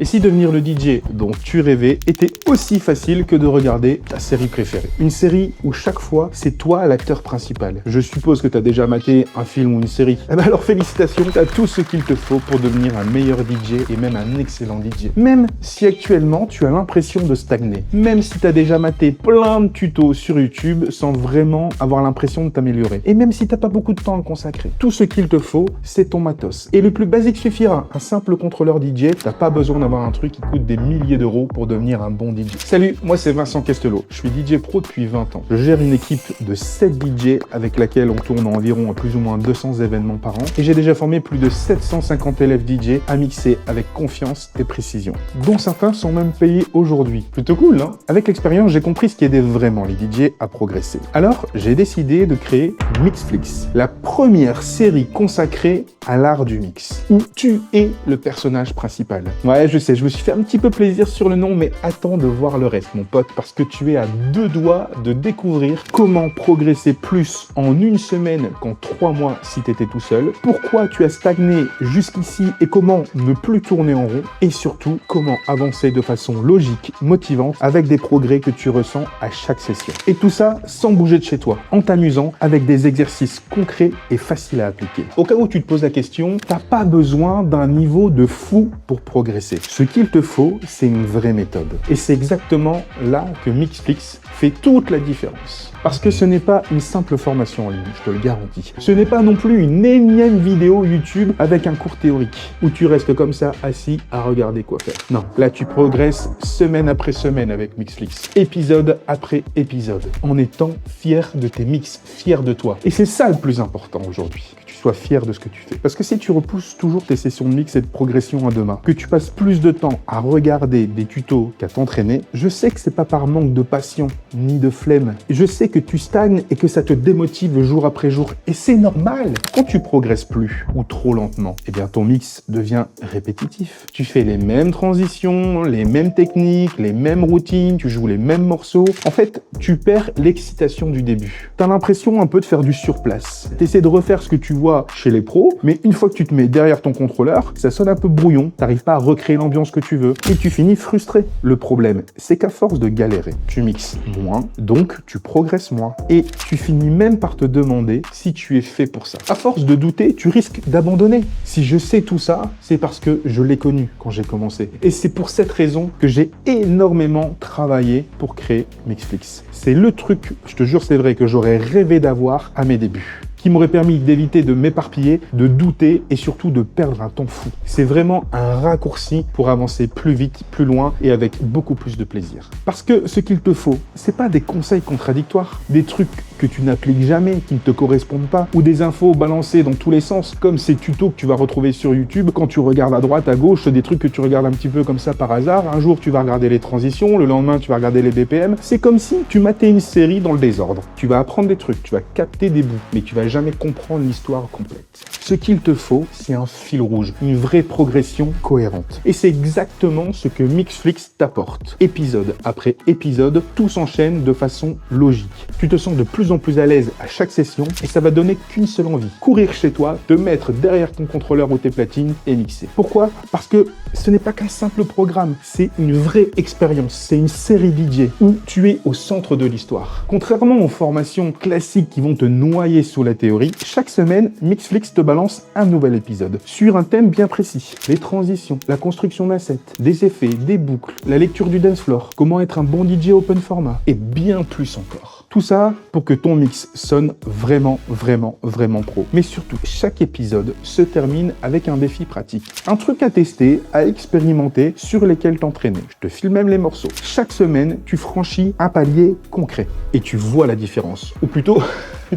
Et si devenir le DJ dont tu rêvais était aussi facile que de regarder ta série préférée. Une série où chaque fois, c'est toi l'acteur principal. Je suppose que tu as déjà maté un film ou une série. Eh ben alors félicitations, tu as tout ce qu'il te faut pour devenir un meilleur DJ et même un excellent DJ. Même si actuellement tu as l'impression de stagner. Même si tu as déjà maté plein de tutos sur YouTube sans vraiment avoir l'impression de t'améliorer. Et même si tu n'as pas beaucoup de temps à le consacrer. Tout ce qu'il te faut, c'est ton matos. Et le plus basique suffira. Un simple contrôleur DJ, t'as pas besoin d'avoir un truc qui coûte des milliers d'euros pour devenir un bon DJ. Salut, moi c'est Vincent Castelot. Je suis DJ pro depuis 20 ans. Je gère une équipe de 7 DJ avec laquelle on tourne environ plus ou moins 200 événements par an. Et j'ai déjà formé plus de 750 élèves DJ à mixer avec confiance et précision. Dont certains sont même payés aujourd'hui. Plutôt cool, non? Avec l'expérience, j'ai compris ce qui aidait vraiment les DJ à progresser. Alors, j'ai décidé de créer Mixflix, la première série consacrée à l'art du mix, où tu es le personnage principal. Ouais, je sais, je me suis fait un petit peu plaisir sur le nom, mais attends de voir le reste, mon pote, parce que tu es à 2 doigts de découvrir comment progresser plus en 1 semaine qu'en 3 mois si t'étais tout seul, pourquoi tu as stagné jusqu'ici et comment ne plus tourner en rond, et surtout, comment avancer de façon logique, motivante, avec des progrès que tu ressens à chaque session. Et tout ça sans bouger de chez toi, en t'amusant avec des exercices concrets et faciles à appliquer. Au cas où tu te poses la question, t'as pas besoin d'un niveau de fou pour progresser. Ce qu'il te faut, c'est une vraie méthode. Et c'est exactement là que Mixflix fait toute la différence. Parce que ce n'est pas une simple formation en ligne, je te le garantis. Ce n'est pas non plus une énième vidéo YouTube avec un cours théorique, où tu restes comme ça, assis, à regarder quoi faire. Non, là tu progresses semaine après semaine avec Mixflix, épisode après épisode, en étant fier de tes mix, fier de toi. Et c'est ça le plus important aujourd'hui, que tu sois fier de ce que tu fais. Parce que si tu repousses toujours tes sessions de mix et de progression à demain, que tu passes plus de temps à regarder des tutos qu'à t'entraîner, je sais que c'est pas par manque de passion, ni de flemme. Je sais que tu stagnes et que ça te démotive jour après jour. Et c'est normal. Quand tu progresses plus ou trop lentement, eh bien ton mix devient répétitif. Tu fais les mêmes transitions, les mêmes techniques, les mêmes routines, tu joues les mêmes morceaux. En fait, tu perds l'excitation du début. T'as l'impression un peu de faire du surplace. T'essaies de refaire ce que tu vois chez les pros, mais une fois que tu te mets derrière ton contrôleur, ça sonne un peu brouillon. T'arrives pas à recréer l'ambiance que tu veux et tu finis frustré. Le problème, c'est qu'à force de galérer, tu mixes moins, donc tu progresses moins. Et tu finis même par te demander si tu es fait pour ça. À force de douter, tu risques d'abandonner. Si je sais tout ça, c'est parce que je l'ai connu quand j'ai commencé. Et c'est pour cette raison que j'ai énormément travaillé pour créer Mixflix. C'est le truc, je te jure c'est vrai, que j'aurais rêvé d'avoir à mes débuts, qui m'aurait permis d'éviter de m'éparpiller, de douter et surtout de perdre un temps fou. C'est vraiment un raccourci pour avancer plus vite, plus loin et avec beaucoup plus de plaisir. Parce que ce qu'il te faut, c'est pas des conseils contradictoires, des trucs que tu n'appliques jamais, qui ne te correspondent pas, ou des infos balancées dans tous les sens, comme ces tutos que tu vas retrouver sur YouTube quand tu regardes à droite, à gauche, des trucs que tu regardes un petit peu comme ça par hasard. Un jour, tu vas regarder les transitions, le lendemain, tu vas regarder les BPM. C'est comme si tu matais une série dans le désordre. Tu vas apprendre des trucs, tu vas capter des bouts, mais tu vas jamais comprendre l'histoire complète. Ce qu'il te faut, c'est un fil rouge, une vraie progression cohérente. Et c'est exactement ce que Mixflix t'apporte. Épisode après épisode, tout s'enchaîne de façon logique. Tu te sens de plus en plus à l'aise à chaque session et ça va donner qu'une seule envie. Courir chez toi, te mettre derrière ton contrôleur ou tes platines et mixer. Pourquoi? Parce que ce n'est pas qu'un simple programme, c'est une vraie expérience. C'est une série DJ où tu es au centre de l'histoire. Contrairement aux formations classiques qui vont te noyer sous la théorie, chaque semaine, Mixflix te balance un nouvel épisode sur un thème bien précis. Les transitions, la construction d'assets, des effets, des boucles, la lecture du dance floor, comment être un bon DJ open format et bien plus encore. Tout ça pour que ton mix sonne vraiment pro. Mais surtout, chaque épisode se termine avec un défi pratique. Un truc à tester, à expérimenter, sur lesquels t'entraîner. Je te file même les morceaux. Chaque semaine, tu franchis un palier concret. Et tu vois la différence. Ou plutôt,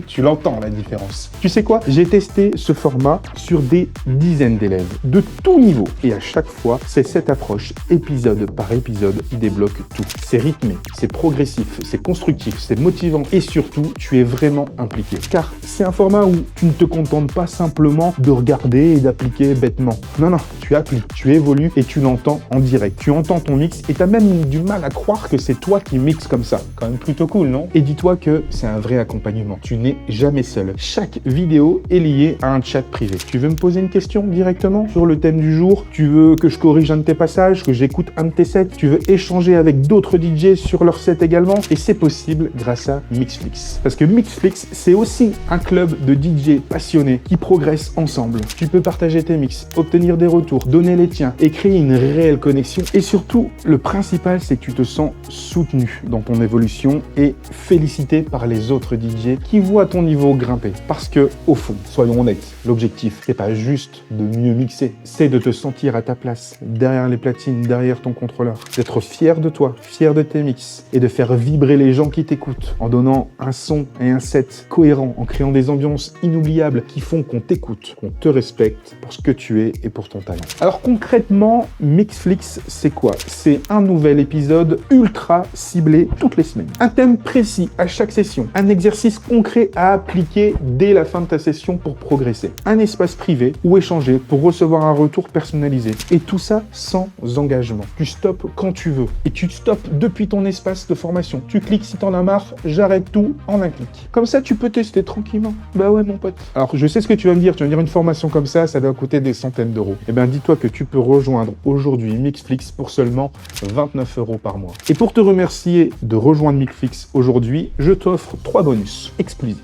tu l'entends la différence. Tu sais quoi? J'ai testé ce format sur des dizaines d'élèves, de tout niveau. Et à chaque fois, c'est cette approche, épisode par épisode, qui débloque tout. C'est rythmé, c'est progressif, c'est constructif, c'est motivant. Et surtout, tu es vraiment impliqué. Car c'est un format où tu ne te contentes pas simplement de regarder et d'appliquer bêtement. Non, tu appliques, tu évolues et tu l'entends en direct. Tu entends ton mix et tu as même du mal à croire que c'est toi qui mixes comme ça. Quand même plutôt cool, non? Et dis-toi que c'est un vrai accompagnement. Tu n'es jamais seul. Chaque vidéo est liée à un chat privé. Tu veux me poser une question directement sur le thème du jour? Tu veux que je corrige un de tes passages, que j'écoute un de tes sets? Tu veux échanger avec d'autres DJ sur leurs sets également? Et c'est possible grâce à Mixflix. Parce que Mixflix, c'est aussi un club de DJ passionnés qui progressent ensemble. Tu peux partager tes mix, obtenir des retours, donner les tiens et créer une réelle connexion. Et surtout, le principal, c'est que tu te sens soutenu dans ton évolution et félicité par les autres DJ qui voient ton niveau grimper. Parce que, au fond, soyons honnêtes, l'objectif, c'est pas juste de mieux mixer, c'est de te sentir à ta place, derrière les platines, derrière ton contrôleur, d'être fier de toi, fier de tes mix et de faire vibrer les gens qui t'écoutent en donnant un son et un set cohérent, en créant des ambiances inoubliables qui font qu'on t'écoute, qu'on te respecte pour ce que tu es et pour ton talent. Alors concrètement, Mixflix, c'est quoi? C'est un nouvel épisode ultra ciblé toutes les semaines. Un thème précis à chaque session, un exercice concret à appliquer dès la fin de ta session pour progresser, un espace privé où échanger pour recevoir un retour personnalisé et tout ça sans engagement. Tu stoppes quand tu veux et tu stoppes depuis ton espace de formation. Tu cliques si t'en as marre, j'arrête tout en un clic. Comme ça, tu peux tester tranquillement. Bah ouais, mon pote. Alors, je sais ce que tu vas me dire. Tu vas me dire une formation comme ça doit coûter des centaines d'euros. Eh bien, dis-toi que tu peux rejoindre aujourd'hui Mixflix pour seulement 29 € par mois. Et pour te remercier de rejoindre Mixflix aujourd'hui, je t'offre 3 bonus exclusifs.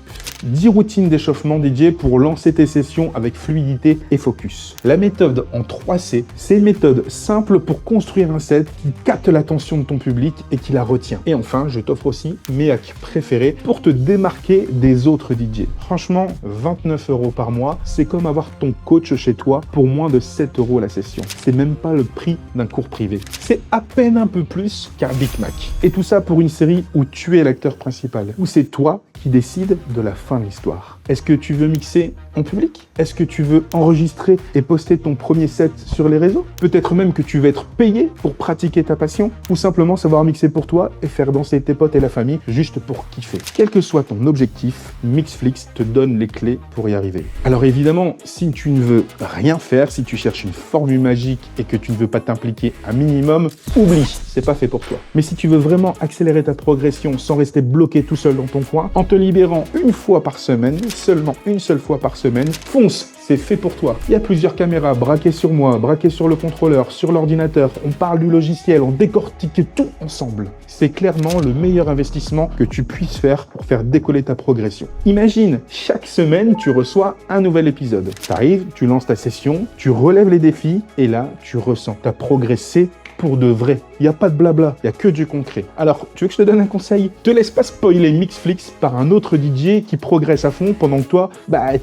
10 routines d'échauffement DJ pour lancer tes sessions avec fluidité et focus. La méthode en 3C, c'est une méthode simple pour construire un set qui capte l'attention de ton public et qui la retient. Et enfin, je t'offre aussi mes hacks préférés pour te démarquer des autres DJ. Franchement, 29 € par mois, c'est comme avoir ton coach chez toi pour moins de 7 € la session. C'est même pas le prix d'un cours privé. C'est à peine un peu plus qu'un Big Mac. Et tout ça pour une série où tu es l'acteur principal, où c'est toi qui décide de la fin de l'histoire. Est-ce que tu veux mixer en public? Est-ce que tu veux enregistrer et poster ton premier set sur les réseaux? Peut-être même que tu veux être payé pour pratiquer ta passion ou simplement savoir mixer pour toi et faire danser tes potes et la famille juste pour kiffer. Quel que soit ton objectif, Mixflix te donne les clés pour y arriver. Alors évidemment, si tu ne veux rien faire, si tu cherches une formule magique et que tu ne veux pas t'impliquer un minimum, oublie, c'est pas fait pour toi. Mais si tu veux vraiment accélérer ta progression sans rester bloqué tout seul dans ton coin, en te libérant une fois par semaine, seulement une seule fois par semaine, fonce, c'est fait pour toi. Il y a plusieurs caméras braquées sur moi, braquées sur le contrôleur, sur l'ordinateur, on parle du logiciel, on décortique tout ensemble. C'est clairement le meilleur investissement que tu puisses faire pour faire décoller ta progression. Imagine, chaque semaine, tu reçois un nouvel épisode. T'arrives, tu lances ta session, tu relèves les défis et là, tu ressens, t'as progressé pour de vrai. Il n'y a pas de blabla, il n'y a que du concret. Alors, tu veux que je te donne un conseil? Te laisse pas spoiler Mixflix par un autre DJ qui progresse à fond pendant que toi,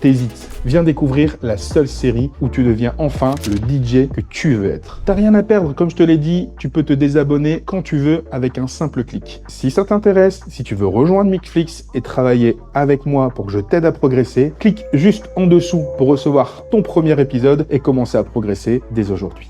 t'hésites. Viens découvrir la seule série où tu deviens enfin le DJ que tu veux être. T'as rien à perdre, comme je te l'ai dit, tu peux te désabonner quand tu veux avec un simple clic. Si ça t'intéresse, si tu veux rejoindre Mixflix et travailler avec moi pour que je t'aide à progresser, clique juste en dessous pour recevoir ton premier épisode et commencer à progresser dès aujourd'hui.